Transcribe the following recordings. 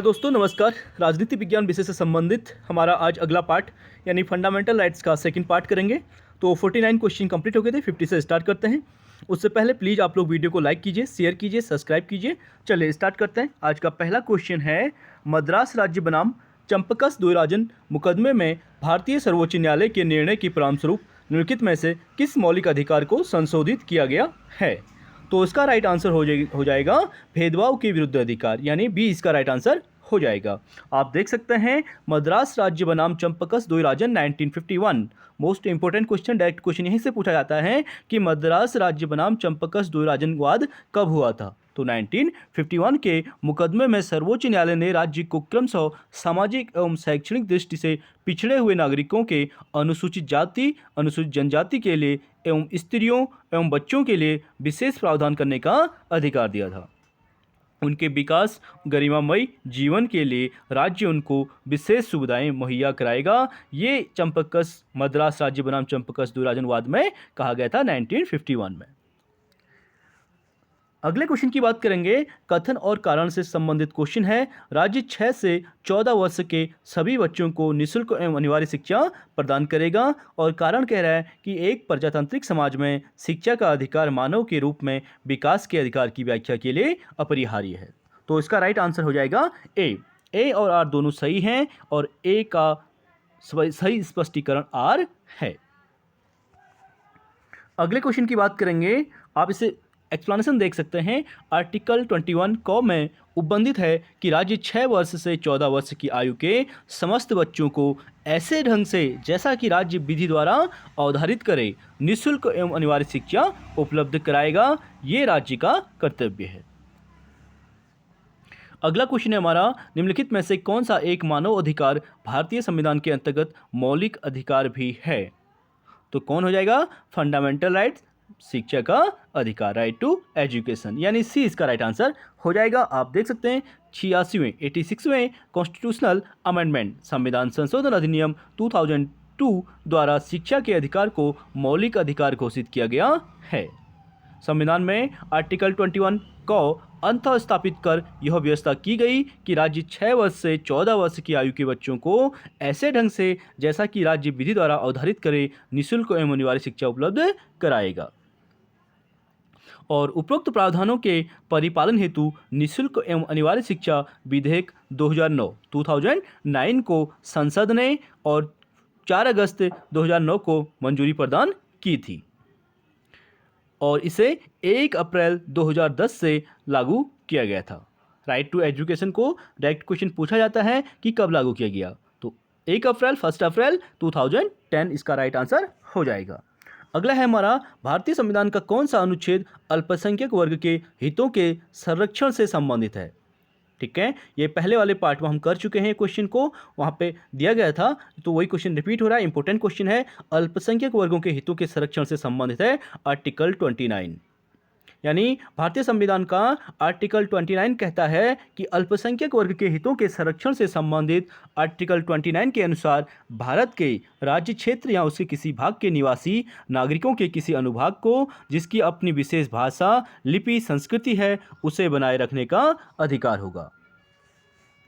दोस्तों नमस्कार। राजनीति विज्ञान विषय से संबंधित हमारा आज अगला पार्ट यानी फंडामेंटल राइट्स का सेकंड पार्ट करेंगे। तो 49 क्वेश्चन कंप्लीट हो गए थे, 50 से स्टार्ट करते हैं। उससे पहले प्लीज़ आप लोग वीडियो को लाइक कीजिए, शेयर कीजिए, सब्सक्राइब कीजिए। चलिए स्टार्ट करते हैं। आज का पहला क्वेश्चन है, मद्रास राज्य बनाम चंपकस द्वैराजन मुकदमे में भारतीय सर्वोच्च न्यायालय के निर्णय के परिणामस्वरूप निम्नलिखित में से किस मौलिक अधिकार को संशोधित किया गया है? तो इसका राइट आंसर हो जाएगा भेदभाव के विरुद्ध अधिकार, यानी बी इसका राइट आंसर हो जाएगा। आप देख सकते हैं मद्रास राज्य बनाम चंपकस द्वैराजन 1951। Most important question, direct question यहीं से पूछा जाता है कि मद्रास राज्य बनाम चंपकस द्वैराजन वाद कब हुआ था। तो 1951 के मुकदमे में सर्वोच्च न्यायालय ने राज्य को क्रमशः सामाजिक एवं शैक्षणिक दृष्टि से पिछड़े हुए नागरिकों के, अनुसूचित जाति, अनुसूचित जनजाति के लिए एवं स्त्रियों एवं बच्चों के लिए विशेष प्रावधान करने का अधिकार दिया था। उनके विकास, गरिमामयी जीवन के लिए राज्य उनको विशेष सुविधाएं मुहैया कराएगा। ये मद्रास राज्य बनाम चंपकस द्वैराजन वाद में कहा गया था 1951 में। अगले क्वेश्चन की बात करेंगे, कथन और कारण से संबंधित क्वेश्चन है। राज्य 6 से 14 वर्ष के सभी बच्चों को निःशुल्क एवं अनिवार्य शिक्षा प्रदान करेगा और कारण कह रहा है कि एक प्रजातांत्रिक समाज में शिक्षा का अधिकार मानव के रूप में विकास के अधिकार की व्याख्या के लिए अपरिहार्य है। तो इसका राइट आंसर हो जाएगा ए और आर दोनों सही हैं और ए का सही स्पष्टीकरण आर है। अगले क्वेश्चन की बात करेंगे, आप इसे एक्सप्लेनेशन देख सकते हैं। आर्टिकल 21 क में उपबंधित है कि राज्य 6 वर्ष से 14 वर्ष की आयु के समस्त बच्चों को ऐसे ढंग से जैसा कि राज्य विधि द्वारा अवधारित करे निःशुल्क एवं अनिवार्य शिक्षा उपलब्ध कराएगा। ये राज्य का कर्तव्य है। अगला क्वेश्चन है हमारा, निम्नलिखित में से कौन सा एक मानव अधिकार भारतीय संविधान के अंतर्गत मौलिक अधिकार भी है? तो कौन हो जाएगा? फंडामेंटल राइट्स, शिक्षा का अधिकार, राइट टू एजुकेशन, यानी सी इसका राइट आंसर हो जाएगा। आप देख सकते हैं 86वें कॉन्स्टिट्यूशनल अमेंडमेंट संविधान संशोधन अधिनियम 2002 द्वारा शिक्षा के अधिकार को मौलिक अधिकार घोषित किया गया है। संविधान में आर्टिकल 21 को अंतः स्थापित कर यह व्यवस्था की गई कि राज्य 6 वर्ष से 14 वर्ष की आयु के बच्चों को ऐसे ढंग से जैसा कि राज्य विधि द्वारा अवधारित करे निःशुल्क एवं अनिवार्य शिक्षा उपलब्ध कराएगा और उपरोक्त प्रावधानों के परिपालन हेतु निःशुल्क एवं अनिवार्य शिक्षा विधेयक 2009 को संसद ने और 4 अगस्त 2009 को मंजूरी प्रदान की थी और इसे 1 अप्रैल 2010 से लागू किया गया था। राइट टू एजुकेशन को डायरेक्ट क्वेश्चन पूछा जाता है कि कब लागू किया गया, तो 1 अप्रैल 2010 इसका राइट आंसर हो जाएगा। अगला है हमारा, भारतीय संविधान का कौन सा अनुच्छेद अल्पसंख्यक वर्ग के हितों के संरक्षण से संबंधित है? ठीक है, ये पहले वाले पार्ट में हम कर चुके हैं क्वेश्चन को, वहाँ पे दिया गया था, तो वही क्वेश्चन रिपीट हो रहा है। इंपॉर्टेंट क्वेश्चन है, अल्पसंख्यक वर्गों के हितों के संरक्षण से संबंधित है आर्टिकल 29। यानी भारतीय संविधान का आर्टिकल 29 कहता है कि अल्पसंख्यक वर्ग के हितों के संरक्षण से संबंधित आर्टिकल 29 के अनुसार भारत के राज्य क्षेत्र या उसके किसी भाग के निवासी नागरिकों के किसी अनुभाग को जिसकी अपनी विशेष भाषा, लिपि, संस्कृति है उसे बनाए रखने का अधिकार होगा।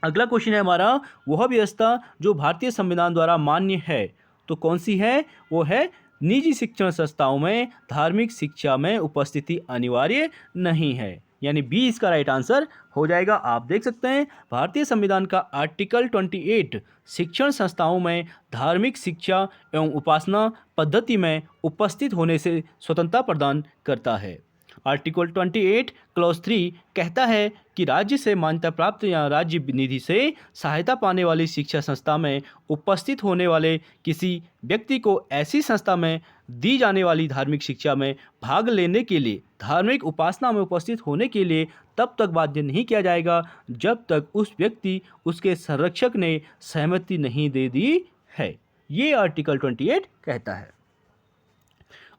अगला क्वेश्चन है हमारा, वह व्यवस्था जो भारतीय संविधान द्वारा मान्य है तो कौन सी है? वो है निजी शिक्षण संस्थाओं में धार्मिक शिक्षा में उपस्थिति अनिवार्य नहीं है, यानी बी इसका राइट आंसर हो जाएगा। आप देख सकते हैं भारतीय संविधान का आर्टिकल 28 शिक्षण संस्थाओं में धार्मिक शिक्षा एवं उपासना पद्धति में उपस्थित होने से स्वतंत्रता प्रदान करता है। आर्टिकल 28 क्लॉज 3 कहता है कि राज्य से मान्यता प्राप्त या राज्य निधि से सहायता पाने वाली शिक्षा संस्था में उपस्थित होने वाले किसी व्यक्ति को ऐसी संस्था में दी जाने वाली धार्मिक शिक्षा में भाग लेने के लिए, धार्मिक उपासना में उपस्थित होने के लिए तब तक बाध्य नहीं किया जाएगा जब तक उस व्यक्ति, उसके संरक्षक ने सहमति नहीं दे दी है। ये आर्टिकल 28 कहता है।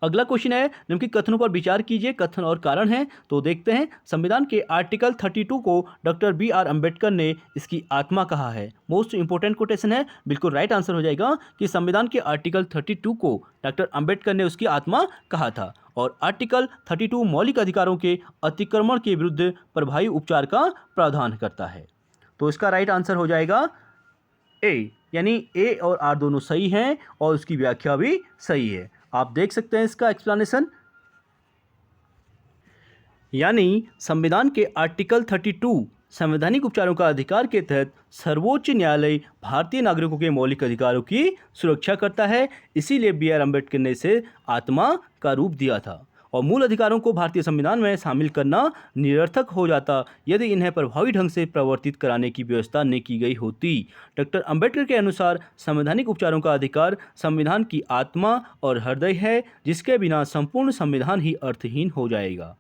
अगला क्वेश्चन है, निम्नलिखित कथनों पर विचार कीजिए, कथन और कारण है। तो देखते हैं, संविधान के आर्टिकल 32 को डॉक्टर BR अम्बेडकर ने इसकी आत्मा कहा है। मोस्ट इंपोर्टेंट कोटेशन है, बिल्कुल राइट आंसर हो जाएगा कि संविधान के आर्टिकल 32 को डॉक्टर अम्बेडकर ने उसकी आत्मा कहा था और आर्टिकल 32 मौलिक अधिकारों के अतिक्रमण के विरुद्ध प्रभावी उपचार का प्रावधान करता है। तो इसका राइट आंसर हो जाएगा ए, यानी ए और आर दोनों सही हैं और उसकी व्याख्या भी सही है। आप देख सकते हैं इसका एक्सप्लेनेशन। यानी संविधान के आर्टिकल 32 संवैधानिक उपचारों का अधिकार के तहत सर्वोच्च न्यायालय भारतीय नागरिकों के मौलिक अधिकारों की सुरक्षा करता है। इसीलिए B.R. अम्बेडकर ने इसे आत्मा का रूप दिया था और मूल अधिकारों को भारतीय संविधान में शामिल करना निरर्थक हो जाता यदि इन्हें प्रभावी ढंग से प्रवर्तित कराने की व्यवस्था न की गई होती। डॉक्टर अम्बेडकर के अनुसार संवैधानिक उपचारों का अधिकार संविधान की आत्मा और हृदय है, जिसके बिना संपूर्ण संविधान ही अर्थहीन हो जाएगा।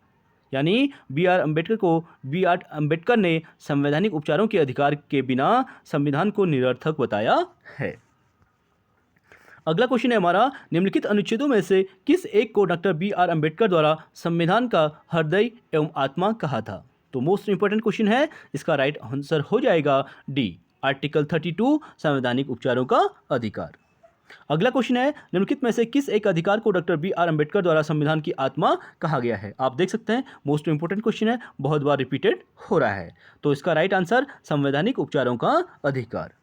यानी B.R. अम्बेडकर ने संवैधानिक उपचारों के अधिकार के बिना संविधान को निरर्थक बताया है। अगला क्वेश्चन है हमारा, निम्नलिखित अनुच्छेदों में से किस एक को डॉक्टर B.R. अम्बेडकर द्वारा संविधान का हृदय एवं आत्मा कहा था? तो मोस्ट इंपोर्टेंट क्वेश्चन है, इसका राइट आंसर हो जाएगा डी, आर्टिकल 32 संवैधानिक उपचारों का अधिकार। अगला क्वेश्चन है, निम्नलिखित में से किस एक अधिकार को डॉक्टर B.R. अम्बेडकर द्वारा संविधान की आत्मा कहा गया है? आप देख सकते हैं मोस्ट इंपोर्टेंट क्वेश्चन है, बहुत बार रिपीटेड हो रहा है। तो इसका राइट आंसर संवैधानिक उपचारों का अधिकार।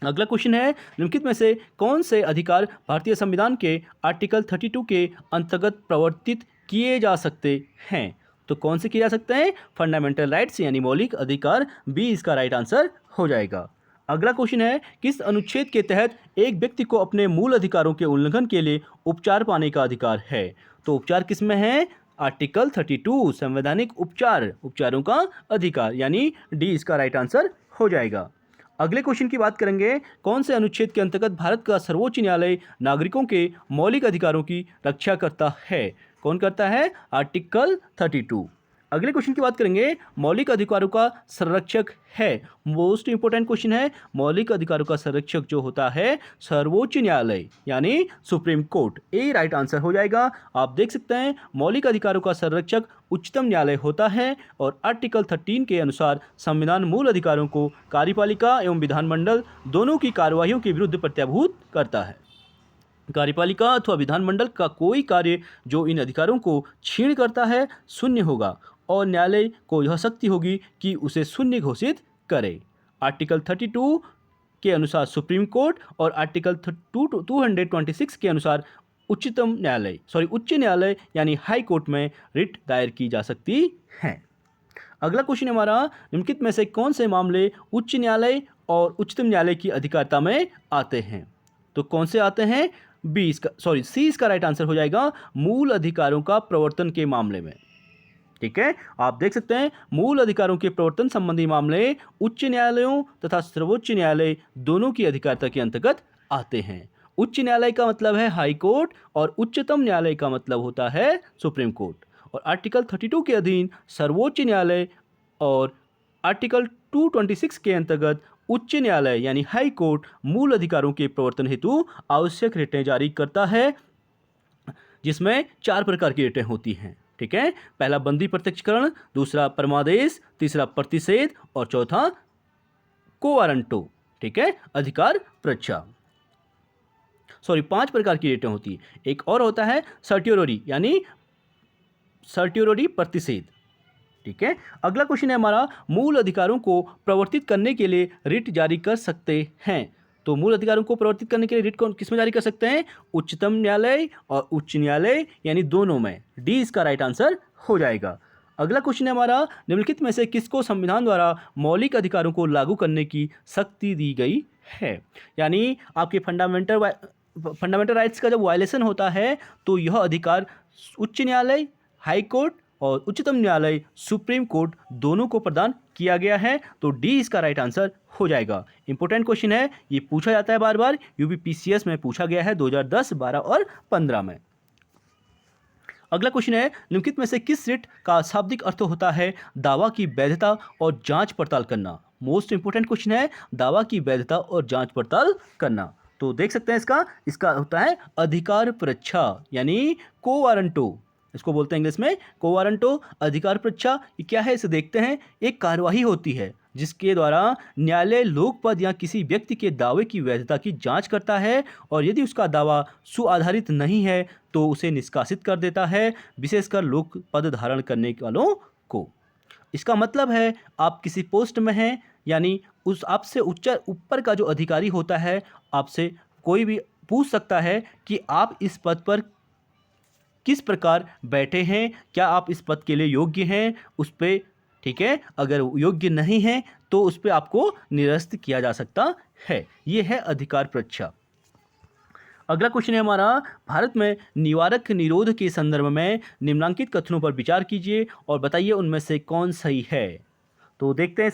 अगला क्वेश्चन है, निम्नलिखित में से कौन से अधिकार भारतीय संविधान के आर्टिकल 32 के अंतर्गत प्रवर्तित किए जा सकते हैं? तो कौन से किए जा सकते हैं? फंडामेंटल राइट्स यानी मौलिक अधिकार, बी इसका राइट आंसर हो जाएगा। अगला क्वेश्चन है, किस अनुच्छेद के तहत एक व्यक्ति को अपने मूल अधिकारों के उल्लंघन के लिए उपचार पाने का अधिकार है? तो उपचार किस में है? आर्टिकल 32 संवैधानिक उपचारों का अधिकार, यानी डी इसका राइट आंसर हो जाएगा। अगले क्वेश्चन की बात करेंगे, कौन से अनुच्छेद के अंतर्गत भारत का सर्वोच्च न्यायालय नागरिकों के मौलिक अधिकारों की रक्षा करता है? कौन करता है? आर्टिकल 32। अगले क्वेश्चन की बात करेंगे, मौलिक अधिकारों का संरक्षक है। मोस्ट इंपोर्टेंट क्वेश्चन है, मौलिक अधिकारों का संरक्षक जो होता है सर्वोच्च न्यायालय यानी सुप्रीम कोर्ट, ए राइट आंसर हो जाएगा। आप देख सकते हैं मौलिक अधिकारों का संरक्षक उच्चतम न्यायालय होता है और आर्टिकल 13 के अनुसार संविधान मूल अधिकारों को कार्यपालिका एवं विधानमंडल दोनों की कार्यवाहियों के विरुद्ध प्रत्याभूत करता है। कार्यपालिका अथवा विधानमंडल का कोई कार्य जो इन अधिकारों को छीण करता है शून्य होगा और न्यायालय को यह शक्ति होगी कि उसे शून्य घोषित करे। आर्टिकल 32 के अनुसार सुप्रीम कोर्ट और आर्टिकल 226 के अनुसार उच्च न्यायालय यानी हाई कोर्ट में रिट दायर की जा सकती है। अगला क्वेश्चन हमारा, निम्नलिखित में से कौन से मामले उच्च न्यायालय और उच्चतम न्यायालय की अधिकारिता में आते हैं? तो कौन से आते हैं? सी इसका राइट आंसर हो जाएगा, मूल अधिकारों का प्रवर्तन के मामले में। ठीक है, आप देख सकते हैं मूल अधिकारों के प्रवर्तन संबंधी मामले उच्च न्यायालयों तथा सर्वोच्च न्यायालय दोनों की अधिकारिता के अंतर्गत आते हैं। उच्च न्यायालय का मतलब है हाई कोर्ट और उच्चतम न्यायालय का मतलब होता है सुप्रीम कोर्ट। और आर्टिकल 32 के अधीन सर्वोच्च न्यायालय और आर्टिकल 226 के अंतर्गत उच्च न्यायालय यानी हाई कोर्ट मूल अधिकारों के प्रवर्तन हेतु आवश्यक रिटें जारी करता है, जिसमें 4 प्रकार की रिटें होती हैं। ठीक है, पहला बंदी प्रत्यक्षकरण, दूसरा परमादेश, तीसरा प्रतिषेध और चौथा कोवारंटो। ठीक है, अधिकार परीक्षा। 5 प्रकार की रिटें होती है। एक और होता है सर्टियोररी यानी सर्टियोररी प्रतिषेध। ठीक है, अगला क्वेश्चन है हमारा, मूल अधिकारों को प्रवर्तित करने के लिए रिट जारी कर सकते हैं? तो मूल अधिकारों को प्रवर्तित करने के लिए रिट किस में जारी कर सकते हैं? उच्चतम न्यायालय और उच्च न्यायालय यानी दोनों में, डी इसका राइट आंसर हो जाएगा। अगला क्वेश्चन है हमारा, निम्नलिखित में से किसको संविधान द्वारा मौलिक अधिकारों को लागू करने की शक्ति दी गई है? यानी आपके फंडामेंटल राइट्स का जब वायलेशन होता है तो यह अधिकार उच्च न्यायालय, हाई कोर्ट और उच्चतम न्यायालय सुप्रीम कोर्ट दोनों को प्रदान किया गया है। तो डी इसका राइट आंसर हो जाएगा। इंपॉर्टेंट क्वेश्चन है, ये पूछा जाता है बार बार, यूपीपीसीएस में पूछा गया है 2010, 12 और 15 में। अगला क्वेश्चन है, निम्नलिखित में से किस रिट का शाब्दिक अर्थ होता है दावा की वैधता और जांच पड़ताल करना? मोस्ट इंपोर्टेंट क्वेश्चन है, दावा की वैधता और जांच पड़ताल करना। तो देख सकते हैं इसका होता है अधिकार परीक्षा यानी कोवारंटो, इसको बोलते हैं इंग्लिश में कोवारंटो। अधिकार परीक्षा ये क्या है, इसे देखते हैं। एक कार्यवाही होती है जिसके द्वारा न्यायालय लोकपद या किसी व्यक्ति के दावे की वैधता की जांच करता है और यदि उसका दावा सुआधारित नहीं है तो उसे निष्कासित कर देता है, विशेषकर लोक पद धारण करने वालों को। इसका मतलब है आप किसी पोस्ट में हैं, यानी उस आपसे उच्च ऊपर का जो अधिकारी होता है आपसे कोई भी पूछ सकता है कि आप इस पद पर किस प्रकार बैठे हैं, क्या आप इस पद के लिए योग्य हैं उस पे, ठीक है। अगर योग्य नहीं है तो उस पे आपको निरस्त किया जा सकता है। ये है अधिकार परीक्षा। अगला क्वेश्चन है हमारा, भारत में निवारक निरोध के संदर्भ में निम्नलिखित कथनों पर विचार कीजिए और बताइए उनमें से कौन सही है। तो देखते हैं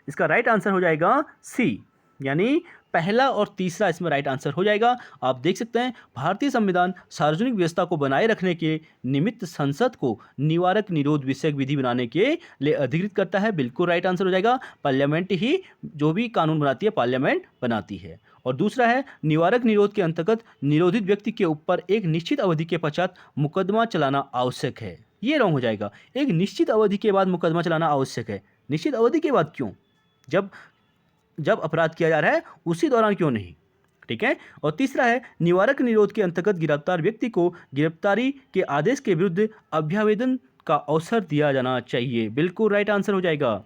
इसका राइट आंसर हो जाएगा सी, यानी पहला और तीसरा इसमें राइट आंसर हो जाएगा। आप देख सकते हैं भारतीय संविधान सार्वजनिक व्यवस्था को बनाए रखने के निमित्त संसद को निवारक निरोध विषयक विधि बनाने के लिए अधिकृत करता है। बिल्कुल राइट आंसर हो जाएगा। पार्लियामेंट ही जो भी कानून बनाती है पार्लियामेंट बनाती है। और दूसरा है निवारक निरोध के अंतर्गत निरोधित व्यक्ति के ऊपर एक निश्चित अवधि के पश्चात मुकदमा चलाना आवश्यक है। ये रॉन्ग हो जाएगा। एक निश्चित अवधि के बाद मुकदमा चलाना आवश्यक है। निश्चित अवधि के बाद क्यों? जब अपराध किया जा रहा है उसी दौरान क्यों नहीं, ठीक है। और तीसरा है निवारक निरोध के अंतर्गत गिरफ्तार व्यक्ति को गिरफ्तारी के आदेश के विरुद्ध अभ्यावेदन का अवसर दिया जाना चाहिए। बिल्कुल राइट आंसर हो जाएगा।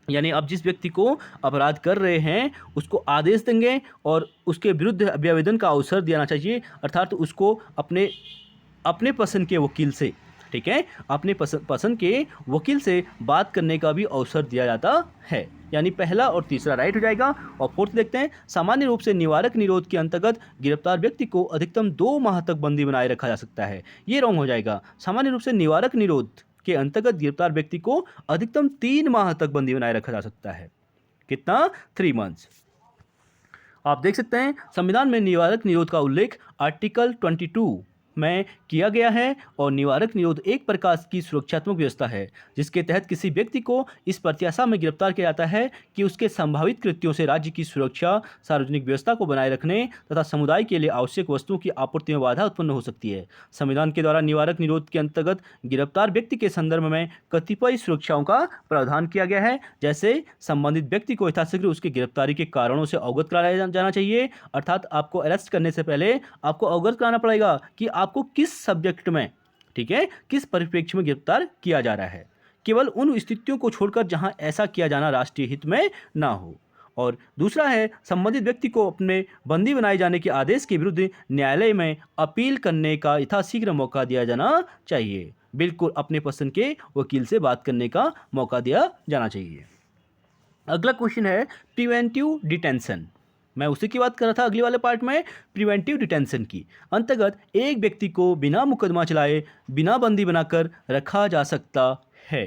यानी आप जिस व्यक्ति को अपराध कर रहे हैं उसको आदेश देंगे और उसके विरुद्ध अभ्यावेदन का अवसर देना चाहिए, अर्थात उसको अपने पसंद के वकील से, ठीक है, अपने पसंद के वकील से बात करने का भी अवसर दिया जाता है। यानी पहला और तीसरा राइट हो जाएगा। और फोर्थ देखते हैं, सामान्य रूप से निवारक निरोध के अंतर्गत गिरफ्तार व्यक्ति को अधिकतम 2 माह तक बंदी बनाए रखा जा सकता है। ये रॉन्ग हो जाएगा। सामान्य रूप से निवारक निरोध के अंतर्गत गिरफ्तार व्यक्ति को अधिकतम 3 माह तक बंदी बनाए रखा जा सकता है। कितना? 3 मंथ्स। आप देख सकते हैं संविधान में निवारक निरोध का उल्लेख आर्टिकल 22 में किया गया है। और निवारक निरोध एक प्रकार की सुरक्षात्मक व्यवस्था है जिसके तहत किसी व्यक्ति को इस प्रत्याशा में गिरफ्तार किया जाता है कि उसके संभावित कृत्यों से राज्य की सुरक्षा, सार्वजनिक व्यवस्था को बनाए रखने तथा समुदाय के लिए आवश्यक वस्तुओं की आपूर्ति में बाधा उत्पन्न हो सकती है। संविधान के द्वारा निवारक निरोध के अंतर्गत गिरफ्तार व्यक्ति के संदर्भ में कतिपय सुरक्षाओं का प्रावधान किया गया है, जैसे संबंधित व्यक्ति को यथाशीघ्र उसकी गिरफ्तारी के कारणों से अवगत कराया जाना चाहिए। अर्थात आपको अरेस्ट करने से पहले आपको अवगत कराना पड़ेगा कि आपको किस सब्जेक्ट में, ठीक है, किस परिप्रेक्ष्य में गिरफ्तार किया जा रहा है। केवल उन स्थितियों को छोड़कर जहां ऐसा किया जाना राष्ट्रीय हित में ना हो। और दूसरा है संबंधित व्यक्ति को अपने बंदी बनाए जाने के आदेश के विरुद्ध न्यायालय में अपील करने का यथाशीघ्र मौका दिया जाना चाहिए। बिल्कुल अपने पसंद के वकील से बात करने का मौका दिया जाना चाहिए। अगला क्वेश्चन है प्रिवेंटिव डिटेंशन। मैं उसी की बात कर रहा था अगले वाले पार्ट में, प्रिवेंटिव डिटेंशन की अंतर्गत एक व्यक्ति को बिना मुकदमा चलाए बिना बंदी बनाकर रखा जा सकता है।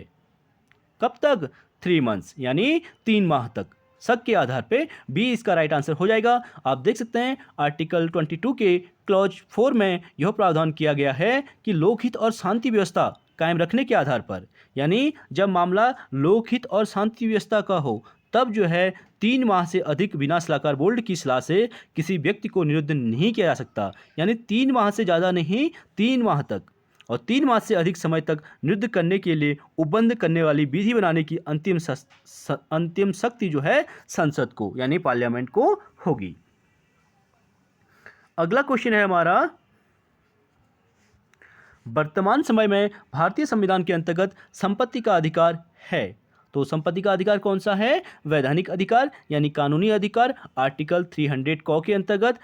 कब तक? 3 मंथ्स, यानी 3 माह तक। शक के आधार पे बी इसका राइट आंसर हो जाएगा। आप देख सकते हैं आर्टिकल 22 के क्लॉज 4 में यह प्रावधान किया गया है कि लोकहित और शांति व्यवस्था कायम रखने के आधार पर, यानी जब मामला लोकहित और शांति व्यवस्था का हो तब जो है 3 माह से अधिक बिना सलाहकार बोर्ड की सलाह से किसी व्यक्ति को निरुद्ध नहीं किया जा सकता। यानी 3 माह से ज़्यादा नहीं, 3 माह तक। और 3 माह से अधिक समय तक निरुद्ध करने के लिए उपबंध करने वाली विधि बनाने की अंतिम शक्ति जो है संसद को, यानी पार्लियामेंट को होगी। अगला क्वेश्चन है हमारा, वर्तमान समय में भारतीय संविधान के अंतर्गत संपत्ति का अधिकार है। तो संपत्ति का अधिकार कौन सा है? वैधानिक अधिकार यानी कानूनी अधिकार। आर्टिकल 300 क के अंतर्गत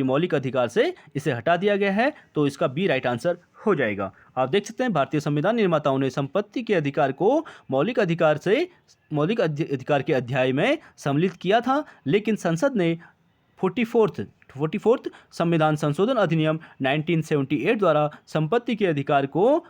मौलिक अधिकार से इसे हटा दिया गया है। तो इसका बी राइट आंसर हो जाएगा। आप देख सकते हैं भारतीय संविधान निर्माताओं ने संपत्ति के अधिकार को मौलिक अधिकार के अध्याय में सम्मिलित किया था, लेकिन संसद ने 44th संविधान संशोधन अधिनियम 1978 द्वारा संपत्ति के अधिकार को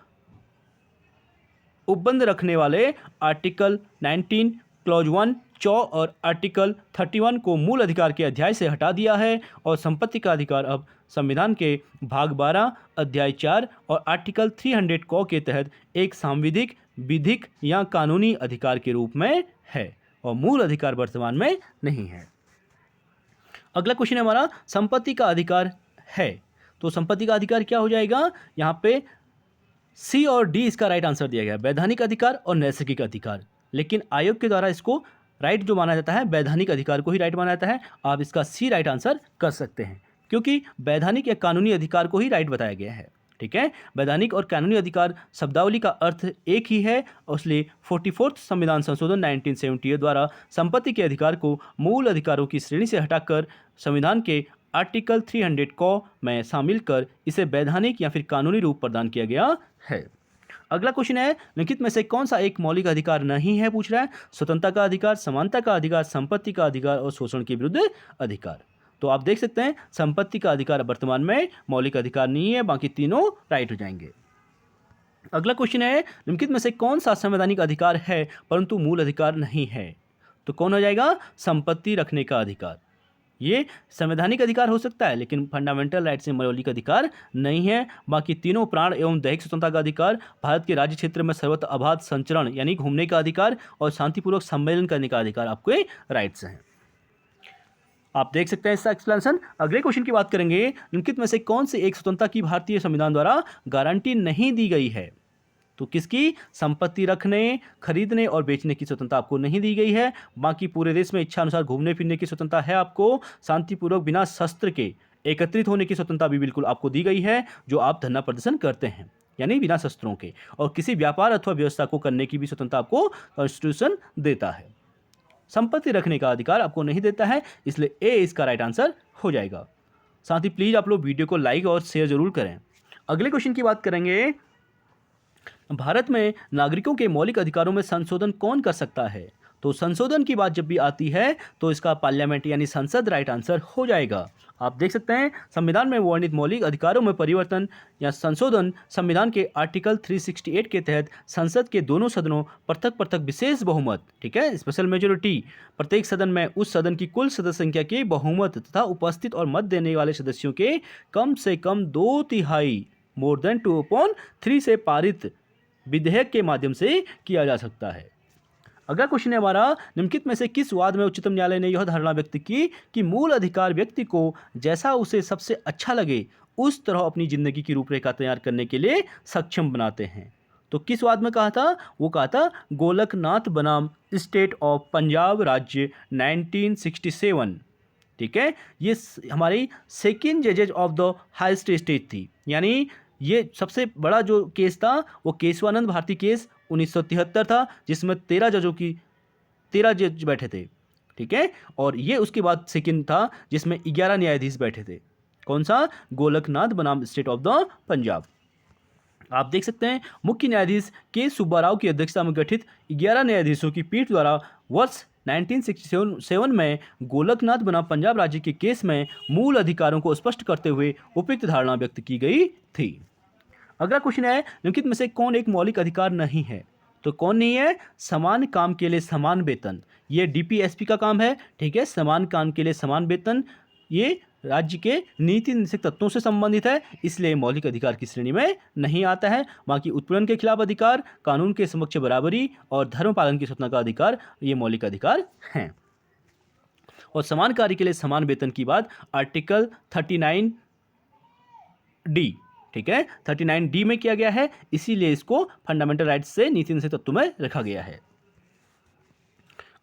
उपबंध रखने वाले आर्टिकल 19 क्लॉज 1 और आर्टिकल 31 को मूल अधिकार के अध्याय से हटा दिया है और संपत्ति का अधिकार अब संविधान के भाग 12 अध्याय 4 और आर्टिकल 300 क के तहत एक सांविधिक, विधिक या कानूनी अधिकार के रूप में है और मूल अधिकार वर्तमान में नहीं है। अगला क्वेश्चन है हमारा, संपत्ति का अधिकार है। तो संपत्ति का अधिकार क्या हो जाएगा? यहाँ पे सी और डी इसका राइट आंसर दिया गया, वैधानिक अधिकार और नैसर्गिक अधिकार। लेकिन आयोग के द्वारा इसको राइट जो माना जाता है, वैधानिक अधिकार को ही राइट माना जाता है। आप इसका सी राइट आंसर कर सकते हैं क्योंकि वैधानिक या कानूनी अधिकार को ही राइट बताया गया है। ठीक है। वैधानिक और कानूनी अधिकार शब्दावली का अर्थ एक ही है, और इसलिए 44th संविधान संशोधन 1978 द्वारा संपत्ति के अधिकार को मूल अधिकारों की श्रेणी से हटाकर संविधान के आर्टिकल 300 क में शामिल कर इसे वैधानिक या फिर कानूनी रूप प्रदान किया गया है। अगला क्वेश्चन है, निम्नलिखित में से कौन सा एक मौलिक अधिकार नहीं है, पूछ रहा है। स्वतंत्रता का अधिकार, समानता का अधिकार, संपत्ति का अधिकार और शोषण के विरुद्ध अधिकार। तो आप देख सकते हैं संपत्ति का अधिकार वर्तमान में मौलिक अधिकार नहीं है, बाकी तीनों राइट हो जाएंगे। अगला क्वेश्चन है, निम्नलिखित में से कौन सा संवैधानिक अधिकार है परंतु मूल अधिकार नहीं है? तो कौन हो जाएगा? संपत्ति रखने का अधिकार। ये संवैधानिक अधिकार हो सकता है लेकिन फंडामेंटल राइट से मौलिक अधिकार नहीं है। बाकी तीनों प्राण एवं दैहिक स्वतंत्रता का अधिकार, भारत के राज्य क्षेत्र में सर्वत्र अबाध संचरण यानी घूमने का अधिकार और शांतिपूर्वक सम्मेलन करने का अधिकार आपके राइट्स हैं। आप देख सकते हैं इसका एक्सप्लेनेशन। अगले क्वेश्चन की बात करेंगे, निम्नलिखित में से कौन सी एक स्वतंत्रता की भारतीय संविधान द्वारा गारंटी नहीं दी गई है? तो किसकी? संपत्ति रखने, खरीदने और बेचने की स्वतंत्रता आपको नहीं दी गई है। बाकी पूरे देश में इच्छा अनुसार घूमने फिरने की स्वतंत्रता है आपको। शांतिपूर्वक बिना शस्त्र के एकत्रित होने की स्वतंत्रता भी बिल्कुल आपको दी गई है, जो आप धरना प्रदर्शन करते हैं यानी बिना शस्त्रों के। और किसी व्यापार अथवा व्यवस्था को करने की भी स्वतंत्रता आपको कॉन्स्टिट्यूशन देता है। संपत्ति रखने का अधिकार आपको नहीं देता है, इसलिए ए इसका राइट आंसर हो जाएगा। साथ ही प्लीज आप लोग वीडियो को लाइक और शेयर जरूर करें। अगले क्वेश्चन की बात करेंगे, भारत में नागरिकों के मौलिक अधिकारों में संशोधन कौन कर सकता है? तो संशोधन की बात जब भी आती है तो इसका पार्लियामेंट यानी संसद राइट आंसर हो जाएगा। आप देख सकते हैं संविधान में वर्णित मौलिक अधिकारों में परिवर्तन या संशोधन संविधान के आर्टिकल 368 के तहत संसद के दोनों सदनों पृथक पृथक विशेष बहुमत, ठीक है, स्पेशल मेजोरिटी, प्रत्येक सदन में उस सदन की कुल सदस्य संख्या के बहुमत तथा उपस्थित और मत देने वाले सदस्यों के कम से कम 2/3 मोर देन 2/3 से पारित विधेयक के माध्यम से किया जा सकता है। अगला क्वेश्चन है हमारा, निम्नलिखित में से किस वाद में उच्चतम न्यायालय ने यह धारणा व्यक्त की कि मूल अधिकार व्यक्ति को जैसा उसे सबसे अच्छा लगे उस तरह अपनी जिंदगी की रूपरेखा तैयार करने के लिए सक्षम बनाते हैं? तो किस वाद में कहा था? वो कहा था गोलकनाथ बनाम स्टेट ऑफ पंजाब राज्य 1967। ठीक है, ये हमारी सेकेंड जजेज ऑफ द हाईएस्ट स्टेट थी, यानी ये सबसे बड़ा जो केस था वो केशवानंद भारती केस 1973 था, जिसमें 13 जज बैठे थे। ठीक है, और ये उसके बाद सेकंड था जिसमें 11 न्यायाधीश बैठे थे। कौन सा? गोलकनाथ बनाम स्टेट ऑफ द पंजाब। आप देख सकते हैं मुख्य न्यायाधीश के सुब्बाराव की अध्यक्षता में गठित 11 न्यायाधीशों की पीठ द्वारा वर्ष 1967 में गोलकनाथ बनाम पंजाब राज्य के केस में मूल अधिकारों को स्पष्ट करते हुए उपयुक्त धारणा व्यक्त की गई थी। अगला क्वेश्चन है, निम्नलिखित में से कौन एक मौलिक अधिकार नहीं है? तो कौन नहीं है? समान काम के लिए समान वेतन। ये डीपीएसपी का काम है। ठीक है, समान काम के लिए समान वेतन, ये राज्य के नीति निषेध तत्वों से संबंधित है, इसलिए मौलिक अधिकार की श्रेणी में नहीं आता है। बाकी उत्पीड़न के खिलाफ अधिकार, कानून के समक्ष बराबरी और धर्म पालन की स्वतंत्रता का अधिकार, ये मौलिक अधिकार हैं। और समान कार्य के लिए समान वेतन की बात आर्टिकल 39D, ठीक है, 39D में किया गया है, इसीलिए इसको फंडामेंटल राइट्स से नीति निषेध तत्व में रखा गया है।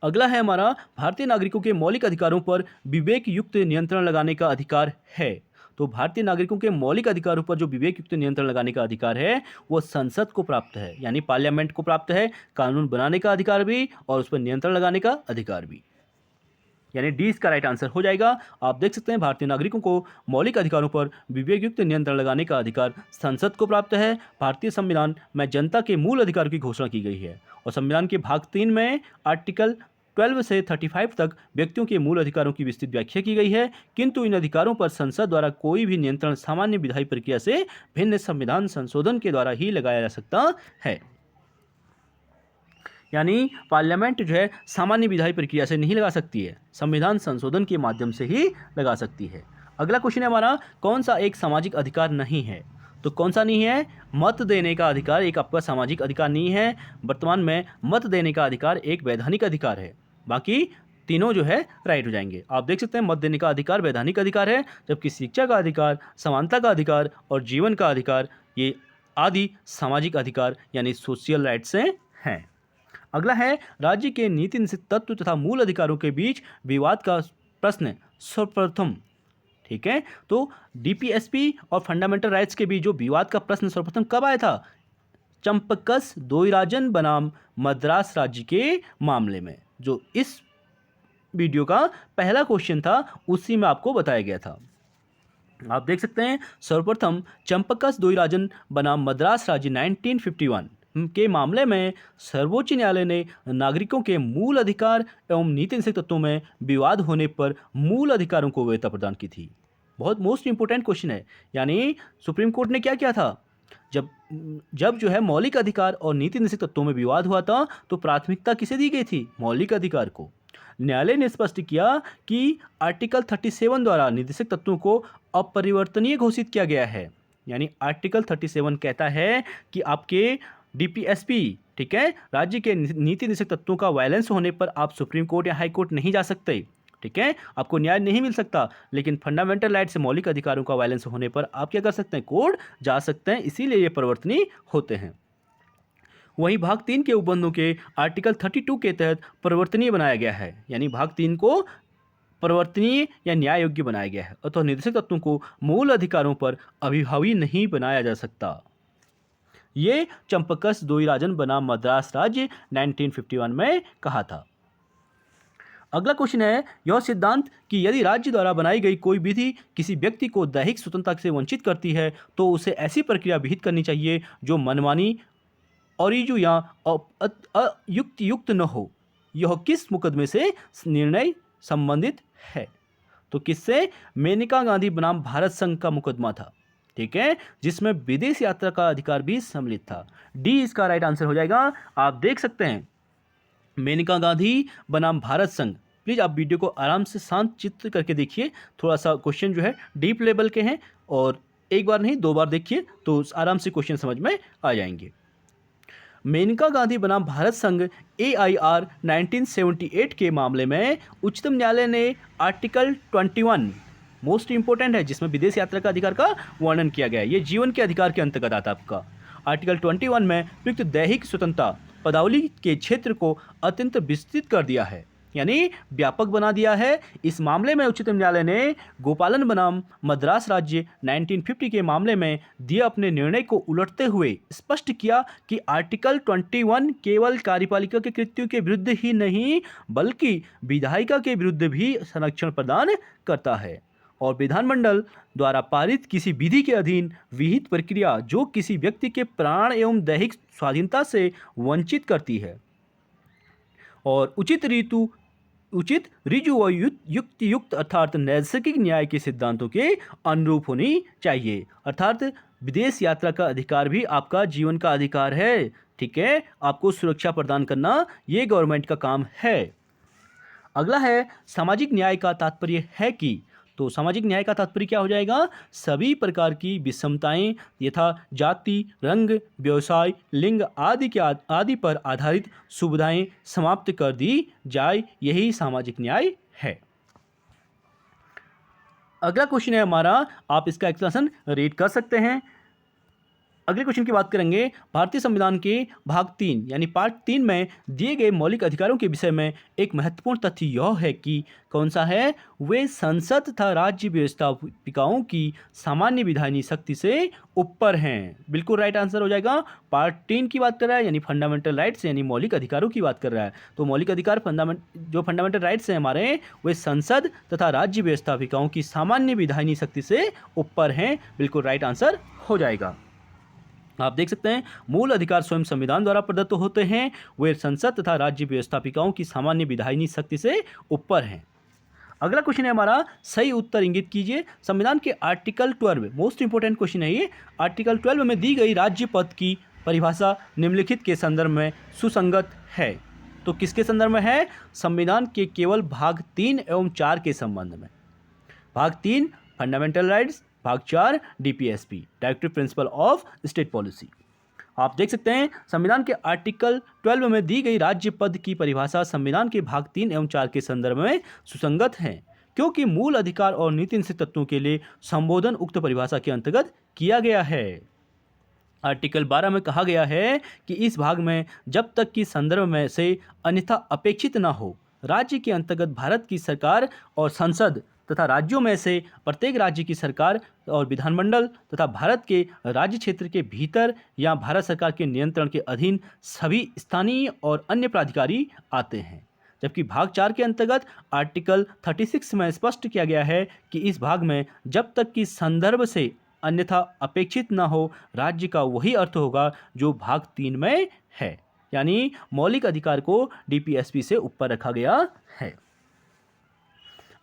अगला है हमारा, भारतीय नागरिकों के मौलिक अधिकारों पर विवेक युक्त नियंत्रण लगाने का अधिकार है। तो भारतीय नागरिकों के मौलिक अधिकारों पर जो विवेक युक्त नियंत्रण लगाने का अधिकार है वो संसद को प्राप्त है, यानी पार्लियामेंट को प्राप्त है। कानून बनाने का अधिकार भी और उस पर नियंत्रण लगाने का अधिकार भी, यानी डी इसका राइट आंसर हो जाएगा। आप देख सकते हैं भारतीय नागरिकों को मौलिक अधिकारों पर विवेक युक्त नियंत्रण लगाने का अधिकार संसद को प्राप्त है। भारतीय संविधान में जनता के मूल अधिकारों की घोषणा की गई है और संविधान के भाग 3 में आर्टिकल 12 से 35 तक व्यक्तियों के मूल अधिकारों की विस्तृत व्याख्या की गई है, किंतु इन अधिकारों पर संसद द्वारा कोई भी नियंत्रण सामान्य विधायी प्रक्रिया से भिन्न संविधान संशोधन के द्वारा ही लगाया जा सकता है। यानी पार्लियामेंट जो है सामान्य विधायी प्रक्रिया से नहीं लगा सकती है, संविधान संशोधन के माध्यम से ही लगा सकती है। अगला क्वेश्चन है हमारा, कौन सा एक सामाजिक अधिकार नहीं है? तो कौन सा नहीं है? मत देने का अधिकार एक आपका सामाजिक अधिकार नहीं है। वर्तमान में मत देने का अधिकार एक वैधानिक अधिकार है। बाकी तीनों जो है राइट हो जाएंगे। आप देख सकते हैं मत देने का अधिकार वैधानिक अधिकार है, जबकि शिक्षा का अधिकार, समानता का अधिकार और जीवन का अधिकार ये आदि सामाजिक अधिकार यानी सोशल राइट्स हैं। अगला है, राज्य के नीति निषेध तत्व तथा मूल अधिकारों के बीच विवाद का प्रश्न सर्वप्रथम, ठीक है। तो डीपीएसपी और फंडामेंटल राइट्स के बीच जो विवाद का प्रश्न सर्वप्रथम कब आया था? चंपकस दोईराजन बनाम मद्रास राज्य के मामले में। जो इस वीडियो का पहला क्वेश्चन था उसी में आपको बताया गया था। आप देख सकते हैं सर्वप्रथम चंपकस दोईराजन बनाम मद्रास राज्य 1951 के मामले में सर्वोच्च न्यायालय ने नागरिकों के मूल अधिकार एवं नीति निषेध तत्वों में विवाद होने पर मूल अधिकारों को वैधता प्रदान की थी। बहुत मोस्ट इंपोर्टेंट क्वेश्चन है। यानी सुप्रीम कोर्ट ने क्या किया था? जब जब जो है मौलिक अधिकार और नीति निषेध तत्वों में विवाद हुआ था तो प्राथमिकता किसे दी गई थी? मौलिक अधिकार को। न्यायालय ने स्पष्ट किया कि आर्टिकल 37 द्वारा निर्देशक तत्वों को अपरिवर्तनीय घोषित किया गया है। यानी आर्टिकल 37 कहता है कि आपके डीपीएसपी, ठीक है, राज्य के नीति निषेध तत्वों का वायलेंस होने पर आप सुप्रीम कोर्ट या हाई कोर्ट नहीं जा सकते, ठीक है, आपको न्याय नहीं मिल सकता। लेकिन फंडामेंटल राइट से मौलिक अधिकारों का वायलेंस होने पर आप क्या कर सकते हैं? कोर्ट जा सकते हैं। इसीलिए ये परिवर्तनीय होते हैं। वहीं भाग 3 के उपबंधों के आर्टिकल 32 के तहत परिवर्तनीय बनाया गया है। यानी भाग 3 को परिवर्तनीय या न्याय योग्य बनाया गया है। अतः निर्देशक तत्वों को मूल अधिकारों पर अभिहावी नहीं बनाया जा सकता। ये चंपकस दोईराजन बनाम मद्रास राज्य 1951 में कहा था। अगला क्वेश्चन है, यह सिद्धांत कि यदि राज्य द्वारा बनाई गई कोई विधि किसी व्यक्ति को दैहिक स्वतंत्रता से वंचित करती है तो उसे ऐसी प्रक्रिया विहित करनी चाहिए जो मनमानी, अरीजू या युक्त न हो। यह किस मुकदमे से निर्णय संबंधित है? तो किससे? मेनका गांधी बनाम भारत संघ का मुकदमा था, ठीक है, जिसमें विदेश यात्रा का अधिकार भी सम्मिलित था। डी इसका राइट आंसर हो जाएगा। आप देख सकते हैं मेनका गांधी बनाम भारत संघ। प्लीज आप वीडियो को आराम से शांत चित्त करके देखिए। थोड़ा सा क्वेश्चन जो है डीप लेवल के हैं और एक बार नहीं 2 बार देखिए तो आराम से क्वेश्चन समझ में आ जाएंगे। मेनका गांधी बनाम भारत संघ AIR 1978 के मामले में उच्चतम न्यायालय ने आर्टिकल 21 मोस्ट इंपोर्टेंट है, जिसमें विदेश यात्रा का अधिकार का वर्णन किया गया है। ये जीवन के अधिकार के अंतर्गत आता है आपका। आर्टिकल 21 में प्रयुक्त दैहिक स्वतंत्रता पदावली के क्षेत्र को अत्यंत विस्तृत कर दिया है, यानी व्यापक बना दिया है। इस मामले में उच्चतम न्यायालय ने गोपालन बनाम मद्रास राज्य 1950 के मामले में दिए अपने निर्णय को उलटते हुए स्पष्ट किया कि आर्टिकल 21 केवल कार्यपालिका के कृत्यों के विरुद्ध ही नहीं बल्कि विधायिका के विरुद्ध भी संरक्षण प्रदान करता है और विधानमंडल द्वारा पारित किसी विधि के अधीन विहित प्रक्रिया जो किसी व्यक्ति के प्राण एवं दैहिक स्वाधीनता से वंचित करती है और उचित ऋजु व युक्त अर्थात नैसर्गिक न्याय के सिद्धांतों के अनुरूप होनी चाहिए। अर्थात विदेश यात्रा का अधिकार भी आपका जीवन का अधिकार है, ठीक है, आपको सुरक्षा प्रदान करना ये गवर्नमेंट का काम है। अगला है सामाजिक न्याय का तात्पर्य है कि, तो सामाजिक न्याय का तात्पर्य क्या हो जाएगा? सभी प्रकार की विषमताएं यथा जाति, रंग, व्यवसाय, लिंग आदि पर आधारित सुविधाएं समाप्त कर दी जाए, यही सामाजिक न्याय है। अगला क्वेश्चन है हमारा, आप इसका एक्सप्लेनेशन रीड कर सकते हैं। अगले क्वेश्चन की बात करेंगे। भारतीय संविधान के भाग 3 यानी पार्ट 3 में दिए गए मौलिक अधिकारों के विषय में एक महत्वपूर्ण तथ्य यह है कि कौन सा है? वे संसद तथा राज्य व्यवस्थापिकाओं की सामान्य विधायी शक्ति से ऊपर हैं। बिल्कुल राइट आंसर हो जाएगा। पार्ट 3 की बात कर रहा है यानी फंडामेंटल राइट्स यानी मौलिक अधिकारों की बात कर रहा है। तो मौलिक अधिकार फंडामेंटल राइट्स हैं हमारे, वे संसद तथा राज्य व्यवस्थापिकाओं की सामान्य विधायी शक्ति से ऊपर हैं। बिल्कुल राइट आंसर हो जाएगा। आप देख सकते हैं मूल अधिकार स्वयं संविधान द्वारा प्रदत्त होते हैं, वे संसद तथा राज्य व्यवस्थापिकाओं की सामान्य विधायी शक्ति से ऊपर हैं। अगला क्वेश्चन है हमारा, सही उत्तर इंगित कीजिए। संविधान के आर्टिकल 12 मोस्ट इंपोर्टेंट क्वेश्चन है ये। आर्टिकल 12 में दी गई राज्य पद की परिभाषा निम्नलिखित के संदर्भ में सुसंगत है। तो किसके संदर्भ में है? संविधान के केवल भाग 3 एवं 4 के संबंध में। भाग 3 फंडामेंटल राइट्स, भाग 4 DPSP directive principle of state policy. आप देख सकते हैं संविधान के आर्टिकल 12 में दी गई राज्य पद की परिभाषा संविधान के भाग 3 एवं 4 के संदर्भ में सुसंगत है, क्योंकि मूल अधिकार और नीति निषेध तत्वों के लिए संबोधन उक्त परिभाषा के अंतर्गत किया गया है। आर्टिकल 12 में कहा गया है कि इस भाग में जब तक कि संदर्भ में से अन्यथा अपेक्षित न हो, राज्य के अंतर्गत भारत की सरकार और संसद तथा राज्यों में से प्रत्येक राज्य की सरकार और विधानमंडल तथा भारत के राज्य क्षेत्र के भीतर या भारत सरकार के नियंत्रण के अधीन सभी स्थानीय और अन्य प्राधिकारी आते हैं। जबकि भाग 4 के अंतर्गत आर्टिकल 36 में स्पष्ट किया गया है कि इस भाग में जब तक कि संदर्भ से अन्यथा अपेक्षित न हो, राज्य का वही अर्थ होगा जो भाग 3 में है, यानी मौलिक अधिकार को डीपीएसपी से ऊपर रखा गया है।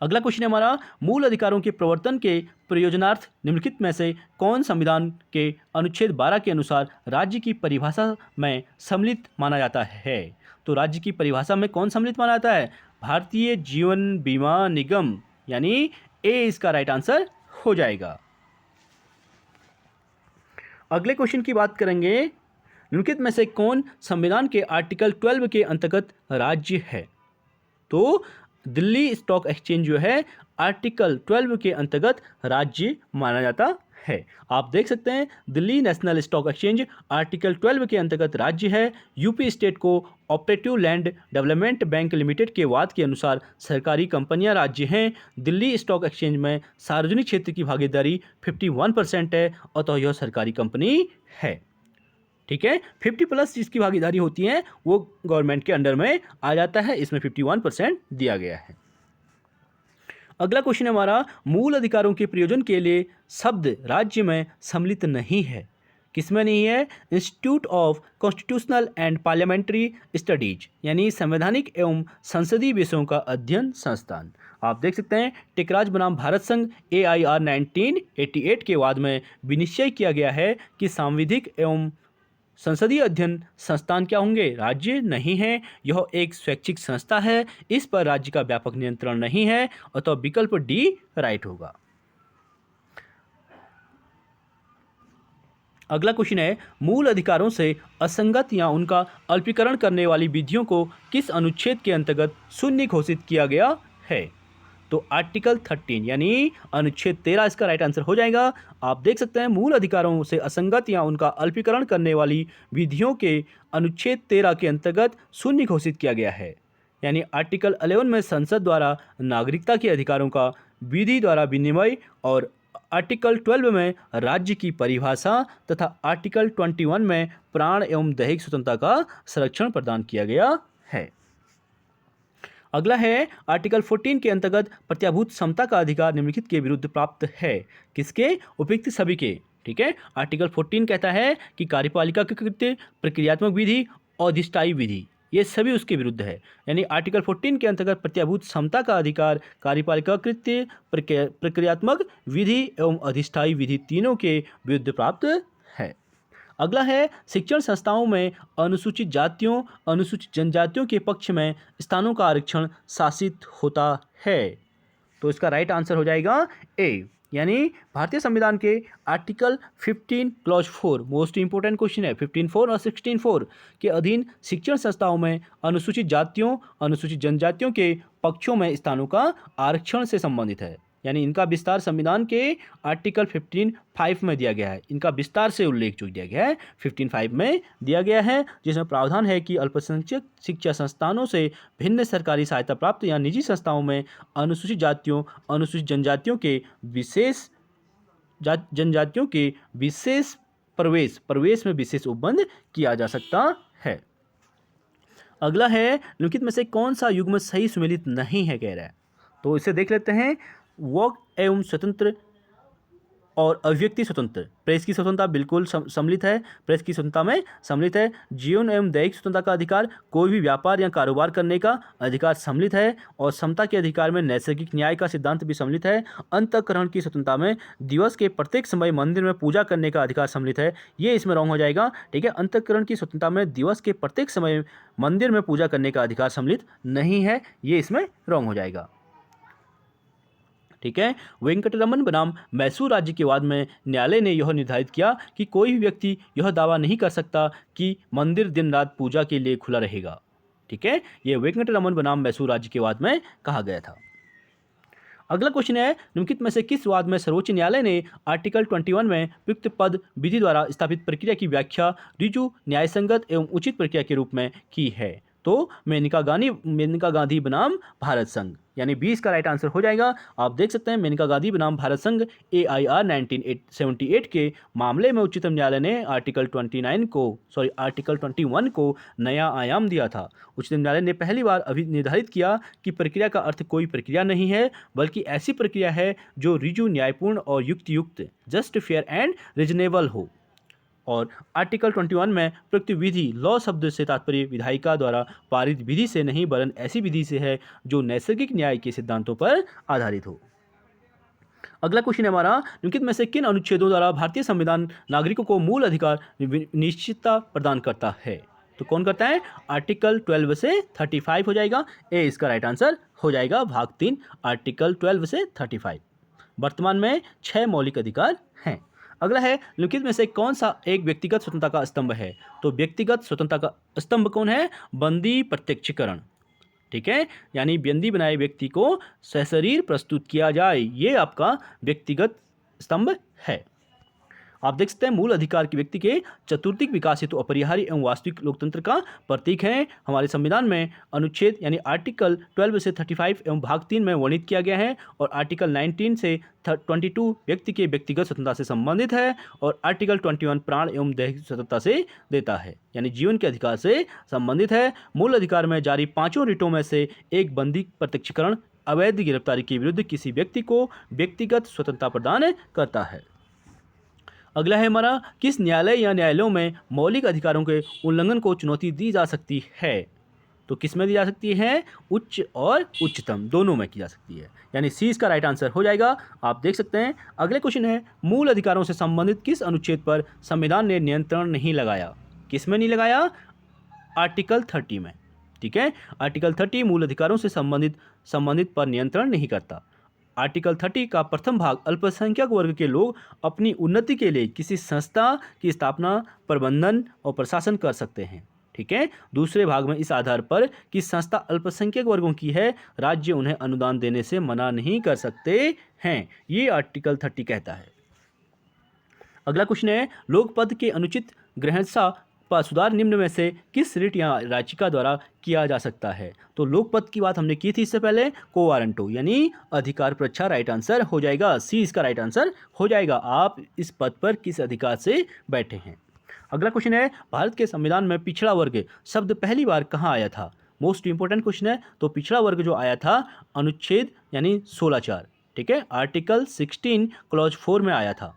अगला क्वेश्चन है हमारा, मूल अधिकारों के प्रवर्तन के प्रयोजनार्थ निम्नलिखित में से कौन संविधान के अनुच्छेद 12 के अनुसार राज्य की परिभाषा में सम्मिलित माना जाता है? तो राज्य की परिभाषा में कौन सम्मिलित माना जाता है? भारतीय जीवन बीमा निगम, यानी ए इसका राइट आंसर हो जाएगा। अगले क्वेश्चन की बात करेंगे, निम्नलिखित में से कौन संविधान के आर्टिकल 12 के अंतर्गत राज्य है? तो दिल्ली स्टॉक एक्सचेंज जो है आर्टिकल 12 के अंतर्गत राज्य माना जाता है। आप देख सकते हैं Delhi national stock exchange article 12 के अंतर्गत राज्य है। UP state co operative land development bank limited के वाद के अनुसार सरकारी कंपनियां राज्य हैं। दिल्ली स्टॉक एक्सचेंज में सार्वजनिक क्षेत्र की भागीदारी 51% है, अतः यह सरकारी कंपनी है। ठीक है, 50+ जिसकी भागीदारी होती है वो गवर्नमेंट के अंडर में आ जाता है, इसमें 51% दिया गया है। अगला क्वेश्चन है हमारा, मूल अधिकारों के प्रयोजन के लिए शब्द राज्य में सम्मिलित नहीं है। किसमें नहीं है? Institute of constitutional and parliamentary studies, यानी संवैधानिक एवं संसदीय विषयों का अध्ययन संस्थान। आप देख सकते हैं टिकराज बनाम भारत संघ AIR 1988 के बाद में विनिश्चय किया गया है कि सांविधिक एवं संसदीय अध्ययन संस्थान क्या होंगे? राज्य नहीं है, यह एक स्वैच्छिक संस्था है, इस पर राज्य का व्यापक नियंत्रण नहीं है, अतः विकल्प डी राइट होगा। अगला क्वेश्चन है, मूल अधिकारों से असंगत या उनका अल्पीकरण करने वाली विधियों को किस अनुच्छेद के अंतर्गत शून्य घोषित किया गया है? तो आर्टिकल 13 यानी अनुच्छेद 13 इसका राइट आंसर हो जाएगा। आप देख सकते हैं मूल अधिकारों से असंगत या उनका अल्पीकरण करने वाली विधियों के अनुच्छेद 13 के अंतर्गत शून्य घोषित किया गया है। यानी आर्टिकल 11 में संसद द्वारा नागरिकता के अधिकारों का विधि द्वारा विनिमय और आर्टिकल 12 में राज्य की परिभाषा तथा आर्टिकल 21 में प्राण एवं दैहिक स्वतंत्रता का संरक्षण प्रदान किया गया है। अगला है आर्टिकल 14 के अंतर्गत प्रत्याभूत समता का अधिकार निम्नलिखित के विरुद्ध प्राप्त है। किसके? उपयुक्त सभी के। ठीक है, आर्टिकल 14 कहता है कि कार्यपालिका के कृत्य, प्रक्रियात्मक विधि और अधिष्ठायी विधि ये सभी उसके विरुद्ध है। यानी आर्टिकल 14 के अंतर्गत प्रत्याभूत समता का अधिकार कार्यपालिका कृत्य, प्रक्रियात्मक विधि एवं अधिष्ठायी विधि तीनों के विरुद्ध प्राप्त है। अगला है शिक्षण संस्थाओं में अनुसूचित जातियों, अनुसूचित जनजातियों के पक्ष में स्थानों का आरक्षण शासित होता है। तो इसका राइट आंसर हो जाएगा ए, यानी भारतीय संविधान के article 15 clause 4 most important question है। 15(4) और 16(4) के अधीन शिक्षण संस्थाओं में अनुसूचित जातियों, अनुसूचित जनजातियों के पक्षों में स्थानों का आरक्षण से संबंधित है। यानी इनका विस्तार संविधान के आर्टिकल 15(5) में दिया गया है। इनका विस्तार से उल्लेख जो दिया गया है 15(5) में दिया गया है, जिसमें प्रावधान है कि अल्पसंख्यक शिक्षा संस्थानों से भिन्न सरकारी सहायता प्राप्त या निजी संस्थाओं में अनुसूचित जातियों, अनुसूचित जनजातियों के विशेष प्रवेश में विशेष उपबंध किया जा सकता है। अगला है निम्नलिखित में से कौन सा युग्म सही सुमेलित नहीं है कह रहा है। तो इसे देख लेते हैं। वाक एवं स्वतंत्र और अभिव्यक्ति स्वतंत्र, प्रेस की स्वतंत्रता बिल्कुल सम्मिलित है, प्रेस की स्वतंत्रता में सम्मिलित है। जीवन एवं दैहिक स्वतंत्रता का अधिकार, कोई भी व्यापार या कारोबार करने का अधिकार सम्मिलित है। और समता के अधिकार में नैसर्गिक न्याय का सिद्धांत भी सम्मिलित है। अंतःकरण की स्वतंत्रता में दिवस के प्रत्येक समय मंदिर में पूजा करने का अधिकार सम्मिलित है। ये इसमें रॉन्ग हो जाएगा। ठीक है, अंतःकरण की स्वतंत्रता में दिवस के प्रत्येक समय मंदिर में पूजा करने का अधिकार सम्मिलित नहीं है, ये इसमें रॉन्ग हो जाएगा। ठीक है, वेंकटरमन बनाम मैसूर राज्य के वाद में न्यायालय ने यह निर्धारित किया कि कोई भी व्यक्ति यह दावा नहीं कर सकता कि मंदिर दिन रात पूजा के लिए खुला रहेगा। ठीक है, यह वेंकटरमन बनाम मैसूर राज्य के वाद में कहा गया था। अगला क्वेश्चन है निम्नलिखित में से किस वाद में सर्वोच्च न्यायालय ने आर्टिकल 21 में प्रयुक्त पद विधि द्वारा स्थापित प्रक्रिया की व्याख्या ऋजु, न्यायसंगत एवं उचित प्रक्रिया के रूप में की है। तो मेनका गांधी बनाम भारत संघ, यानी 20 का राइट आंसर हो जाएगा। आप देख सकते हैं मेनका गांधी बनाम भारत संघ AIR 1978 के मामले में उच्चतम न्यायालय ने आर्टिकल 21 को नया आयाम दिया था। उच्चतम न्यायालय ने पहली बार अभी निर्धारित किया कि प्रक्रिया का अर्थ कोई प्रक्रिया नहीं है, बल्कि ऐसी प्रक्रिया है जो ऋजु, न्यायपूर्ण और युक्त, जस्ट, फेयर एंड रीजनेबल हो। और आर्टिकल 21 में प्रयुक्त विधि लॉ शब्द से तात्पर्य विधायिका द्वारा पारित विधि से नहीं, वरन ऐसी विधि से है जो नैसर्गिक न्याय के सिद्धांतों पर आधारित हो। अगला क्वेश्चन है हमारा, निम्नलिखित में से किन अनुच्छेदों द्वारा भारतीय संविधान नागरिकों को मूल अधिकार निश्चितता प्रदान करता है? तो कौन करता है? आर्टिकल 12 से 35 हो जाएगा। ए इसका राइट आंसर हो जाएगा। भाग 3 आर्टिकल 12 से 35। वर्तमान में 6 मौलिक अधिकार हैं। अगला है, निम्नलिखित में से कौन सा एक व्यक्तिगत स्वतंत्रता का स्तंभ है? तो व्यक्तिगत स्वतंत्रता का स्तंभ कौन है? बंदी प्रत्यक्षीकरण। ठीक है, यानी बंदी बनाए व्यक्ति को सशरीर प्रस्तुत किया जाए, ये आपका व्यक्तिगत स्तंभ है। आप देख सकते हैं मूल अधिकार की व्यक्ति के चतुर्थिक विकास हेतु अपरिहार्य एवं वास्तविक लोकतंत्र का प्रतीक है। हमारे संविधान में अनुच्छेद यानी आर्टिकल 12 से 35 एवं भाग 3 में वर्णित किया गया है, और आर्टिकल 19 से 22 व्यक्ति के व्यक्तिगत स्वतंत्रता से संबंधित है, और आर्टिकल 21 प्राण एवं दैहिक स्वतंत्रता से देता है, यानी जीवन के अधिकार से संबंधित है। मूल अधिकार में जारी 5 रिटों में से एक बंदी प्रत्यक्षीकरण अवैध गिरफ्तारी के विरुद्ध किसी व्यक्ति को व्यक्तिगत स्वतंत्रता प्रदान करता है। अगला है हमारा, किस न्यायालय या न्यायालयों में मौलिक अधिकारों के उल्लंघन को चुनौती दी जा सकती है? तो किस में दी जा सकती है? उच्च और उच्चतम दोनों में की जा सकती है, यानी सी इसका राइट आंसर हो जाएगा। आप देख सकते हैं अगले क्वेश्चन है, मूल अधिकारों से संबंधित किस अनुच्छेद पर संविधान ने नियंत्रण नहीं लगाया? किस में नहीं लगाया? आर्टिकल 30 में। ठीक है, आर्टिकल 30 मूल अधिकारों से संबंधित पर नियंत्रण नहीं करता। आर्टिकल 30 का प्रथम भाग अल्पसंख्यक वर्ग के लोग अपनी उन्नति के लिए किसी संस्था की स्थापना, प्रबंधन और प्रशासन कर सकते हैं। ठीक है, दूसरे भाग में इस आधार पर कि संस्था अल्पसंख्यक वर्गों की है, राज्य उन्हें अनुदान देने से मना नहीं कर सकते हैं, ये आर्टिकल 30 कहता है। अगला क्वेश्चन है, लोकपद के अनुचित ग्रहणसा पर सुधार निम्न में से किस रिट या याचिका द्वारा किया जा सकता है? तो लोकपद की बात हमने की थी इससे पहले, को वारंटो यानी अधिकार परीक्षा राइट आंसर हो जाएगा। सी इसका राइट आंसर हो जाएगा। आप इस पद पर किस अधिकार से बैठे हैं? अगला क्वेश्चन है, भारत के संविधान में पिछड़ा वर्ग शब्द पहली बार कहाँ आया था? मोस्ट इंपोर्टेंट क्वेश्चन है। तो पिछड़ा वर्ग जो आया था अनुच्छेद यानी 16(4), ठीक है, आर्टिकल 16 क्लॉज 4 में आया था।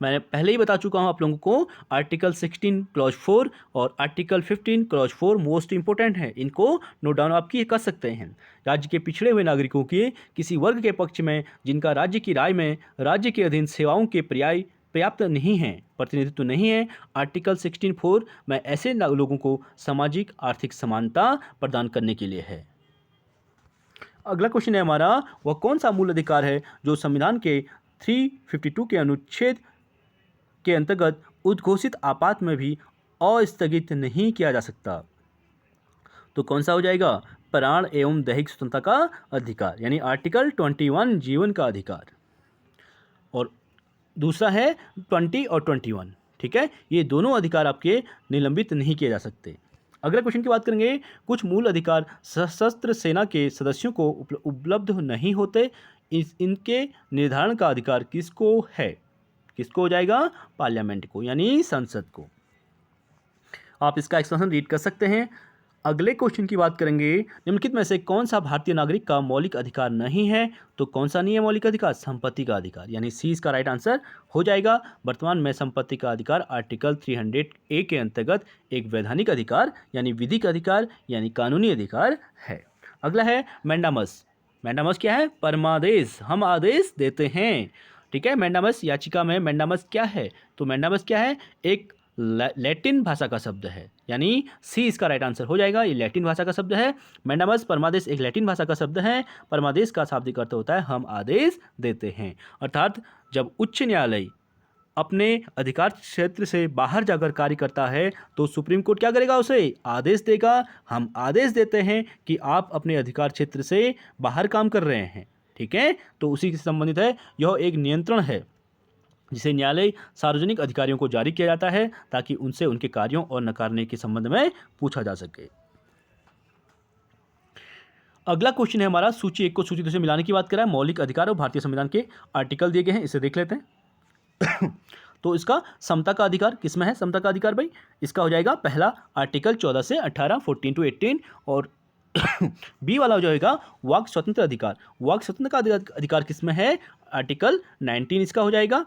मैंने पहले ही बता चुका हूं आप लोगों को, आर्टिकल 16 क्लॉज 4 और आर्टिकल 15 क्लॉज 4 मोस्ट इंपोर्टेंट है, इनको नोट डाउन आप कर सकते हैं। राज्य के पिछड़े हुए नागरिकों के किसी वर्ग के पक्ष में जिनका राज्य की राय में राज्य के अधीन सेवाओं के पर्याप्त नहीं है, प्रतिनिधित्व नहीं है, आर्टिकल 16(4) में ऐसे लोगों को सामाजिक आर्थिक समानता प्रदान करने के लिए है। अगला क्वेश्चन है हमारा, वह कौन सा मूल अधिकार है जो संविधान के 352 के अनुच्छेद के अंतर्गत उद्घोषित आपात में भी अस्थगित नहीं किया जा सकता? तो कौन सा हो जाएगा? प्राण एवं दैहिक स्वतंत्रता का अधिकार, यानी आर्टिकल 21 जीवन का अधिकार, और दूसरा है 20 और 21। ठीक है, ये दोनों अधिकार आपके निलंबित नहीं किए जा सकते। अगला क्वेश्चन की बात करेंगे, कुछ मूल अधिकार सशस्त्र सेना के सदस्यों को उपलब्ध नहीं होते, इनके निर्धारण का अधिकार किसको है? किसको हो जाएगा? पार्लियामेंट को, यानी संसद को। आप इसका एक्सप्लेनेशन रीड कर सकते हैं। अगले क्वेश्चन की बात करेंगे, निम्नलिखित में से कौन सा भारतीय नागरिक का मौलिक अधिकार नहीं है? तो कौन सा नहीं है मौलिक अधिकार? संपत्ति का अधिकार, यानी सी इसका राइट आंसर हो जाएगा। वर्तमान में संपत्ति का अधिकार आर्टिकल 300A के अंतर्गत एक वैधानिक अधिकार यानी विधिक अधिकार यानी कानूनी अधिकार है। अगला है मैंडामस। मैंडामस क्या है? परमादेश, हम आदेश देते हैं। ठीक है, मैंडामस याचिका में मैंडामस क्या है? तो मैंडामस क्या है? एक लैटिन भाषा का शब्द है, यानी सी इसका राइट आंसर हो जाएगा। ये लैटिन भाषा का शब्द है। मैंडामस परमादेश एक लैटिन भाषा का शब्द है। परमादेश का शाब्दिक अर्थ होता है हम आदेश देते हैं, अर्थात जब उच्च न्यायालय अपने अधिकार क्षेत्र से बाहर जाकर कार्य करता है तो सुप्रीम कोर्ट क्या करेगा? उसे आदेश देगा, हम आदेश देते हैं कि आप अपने अधिकार क्षेत्र से बाहर काम कर रहे हैं। ठीक है, तो उसी से संबंधित है, यह एक नियंत्रण है। जिसे न्यायालय सार्वजनिक अधिकारियों को जारी किया जाता है ताकि उनसे उनके कार्यों और नकारने के संबंध में पूछा जा सके। अगला क्वेश्चन है हमारा, सूची 1 को सूची 2 से मिलाने की बात कर रहा है। मौलिक अधिकार और भारतीय संविधान के आर्टिकल दिए गए हैं, इसे देख लेते हैं। तो इसका समता का अधिकार किसमें है? समता का अधिकार भाई इसका हो जाएगा पहला आर्टिकल 14 से 18, 14 to 18, और बी वाला हो जाएगा वाक स्वतंत्र अधिकार। वाक स्वतंत्र का अधिकार किसमें है? आर्टिकल 19 इसका हो जाएगा।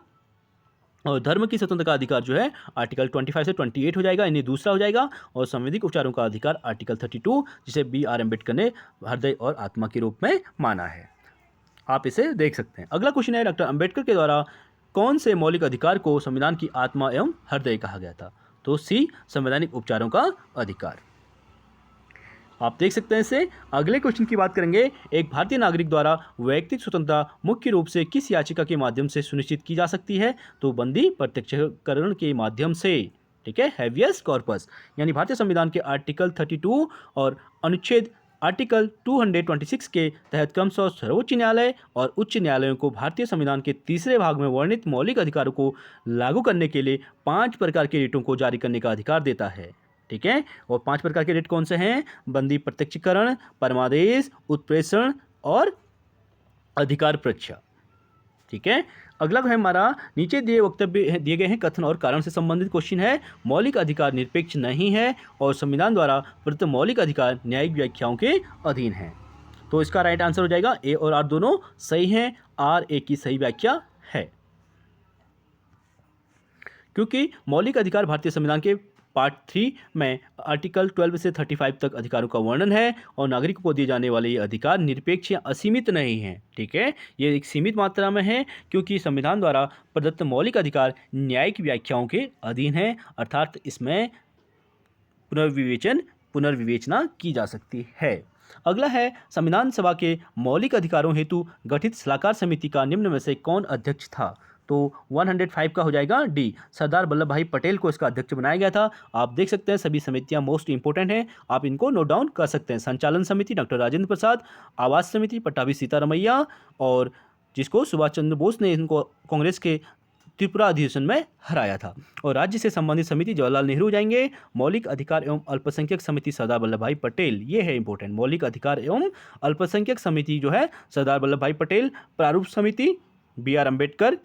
और धर्म की स्वतंत्रता का अधिकार जो है आर्टिकल 25 से 28 हो जाएगा, यानी दूसरा हो जाएगा। और संवैधानिक उपचारों का अधिकार आर्टिकल 32, जिसे बी.आर. अम्बेडकर ने हृदय और आत्मा के रूप में माना है। आप इसे देख सकते हैं। अगला क्वेश्चन है, डॉक्टर अम्बेडकर के द्वारा कौन से मौलिक अधिकार को संविधान की आत्मा एवं हृदय कहा गया था? तो सी, संवैधानिक उपचारों का अधिकार। आप देख सकते हैं इसे। अगले क्वेश्चन की बात करेंगे, एक भारतीय नागरिक द्वारा वैयक्तिक स्वतंत्रता मुख्य रूप से किस याचिका के माध्यम से सुनिश्चित की जा सकती है? तो बंदी प्रत्यक्षीकरण के माध्यम से, ठीक है, हैबियस कॉर्पस। यानी भारतीय संविधान के आर्टिकल 32 और अनुच्छेद आर्टिकल 226 के तहत क्रमशः सर्वोच्च न्यायालय और उच्च न्यायालयों को भारतीय संविधान के तीसरे भाग में वर्णित मौलिक अधिकारों को लागू करने के लिए 5 प्रकार के रिटों को जारी करने का अधिकार देता है, ठीक है। और 5 प्रकार के रिट कौन से हैं? बंदी प्रत्यक्षीकरण, परमादेश, उत्प्रेषण और अधिकार परीक्षा, ठीक है। अगला है हमारा, नीचे दिए वक्तव्य दिए गए हैं कथन और कारण से संबंधित क्वेश्चन है। मौलिक अधिकार निरपेक्ष नहीं है और संविधान द्वारा प्रदत्त मौलिक अधिकार न्यायिक व्याख्याओं के अधीन है। तो इसका राइट आंसर हो जाएगा ए और आर दोनों सही हैं। आर ए की सही व्याख्या है, क्योंकि मौलिक अधिकार भारतीय संविधान के पार्ट 3 में आर्टिकल 12 से 35 तक अधिकारों का वर्णन है और नागरिकों को दिए जाने वाले ये अधिकार निरपेक्ष या असीमित नहीं हैं, ठीक है। ये एक सीमित मात्रा में है, क्योंकि संविधान द्वारा प्रदत्त मौलिक अधिकार न्यायिक व्याख्याओं के अधीन है, अर्थात इसमें पुनर्विवेचना की जा सकती है। अगला है, संविधान सभा के मौलिक अधिकारों हेतु गठित सलाहकार समिति का निम्न में से कौन अध्यक्ष था? तो 105 का हो जाएगा डी, सरदार वल्लभ भाई पटेल को इसका अध्यक्ष बनाया गया था। आप देख सकते हैं सभी समितियां मोस्ट इंपोर्टेंट हैं, आप इनको नोट डाउन कर सकते हैं। संचालन समिति डॉक्टर राजेंद्र प्रसाद, आवास समिति पट्टाभी सीतारमैया, और जिसको सुभाष चंद्र बोस ने इनको कांग्रेस के त्रिपुरा अधिवेशन में हराया था। और राज्य से संबंधित समिति जवाहरलाल नेहरू जाएंगे। मौलिक अधिकार एवं अल्पसंख्यक समिति सरदार वल्लभ भाई पटेल, ये है इंपॉर्टेंट। मौलिक अधिकार एवं अल्पसंख्यक समिति जो है सरदार वल्लभ भाई पटेल। प्रारूप समिति बी.आर. अम्बेडकर,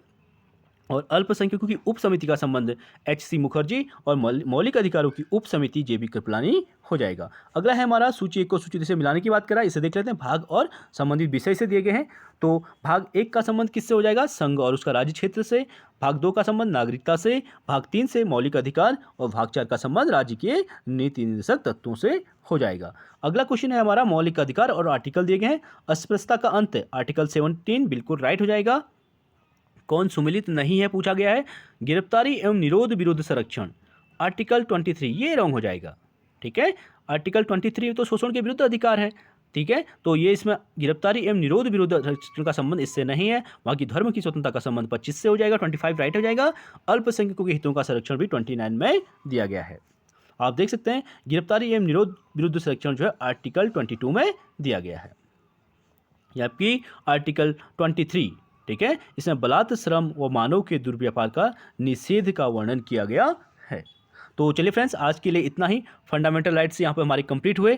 और अल्पसंख्यकों की उप समिति का संबंध एच.सी. मुखर्जी, और मौलिक अधिकारों की उप समिति जे.बी. कृपलानी हो जाएगा। अगला है हमारा, सूची 1 को सूची 2 से मिलाने की बात करा, इसे देख लेते हैं। भाग और संबंधित विषय से दिए गए हैं। तो भाग 1 का संबंध किससे हो जाएगा? संघ और उसका राज्य क्षेत्र से। भाग 2 का संबंध नागरिकता से। भाग 3 से मौलिक अधिकार, और भाग 4 का संबंध राज्य के नीति निर्देशक तत्वों से हो जाएगा। अगला क्वेश्चन है हमारा, मौलिक अधिकार और आर्टिकल दिए गए हैं। अस्पृश्यता का अंत आर्टिकल 17 बिल्कुल राइट हो जाएगा। कौन सुमिलित नहीं है पूछा गया है। गिरफ्तारी एवं निरोध विरुद्ध संरक्षण आर्टिकल 23, ये रॉन्ग हो जाएगा, ठीक है। आर्टिकल 23 तो शोषण के विरुद्ध अधिकार है, ठीक है। तो ये इसमें गिरफ्तारी एवं निरोध विरुद्ध संरक्षण का संबंध इससे नहीं है। बाकी धर्म की स्वतंत्रता का संबंध 25 से हो जाएगा, 25 राइट हो जाएगा। अल्पसंख्यकों के हितों का संरक्षण भी 29 में दिया गया है। आप देख सकते हैं गिरफ्तारी एवं निरोध विरुद्ध संरक्षण जो है आर्टिकल 22 में दिया गया है, जबकि आर्टिकल 23, ठीक है, इसमें बलात्, श्रम व मानव के दुर्व्यापार का निषेध का वर्णन किया गया है। तो चलिए फ्रेंड्स, आज के लिए इतना ही। फंडामेंटल राइट्स यहाँ पर हमारे कंप्लीट हुए।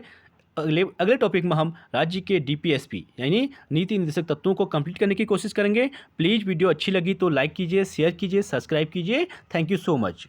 अगले टॉपिक में हम राज्य के डीपीएसपी यानी नीति निर्देशक तत्वों को कंप्लीट करने की कोशिश करेंगे। प्लीज़ वीडियो अच्छी लगी तो लाइक कीजिए, शेयर कीजिए, सब्सक्राइब कीजिए। Thank you so much.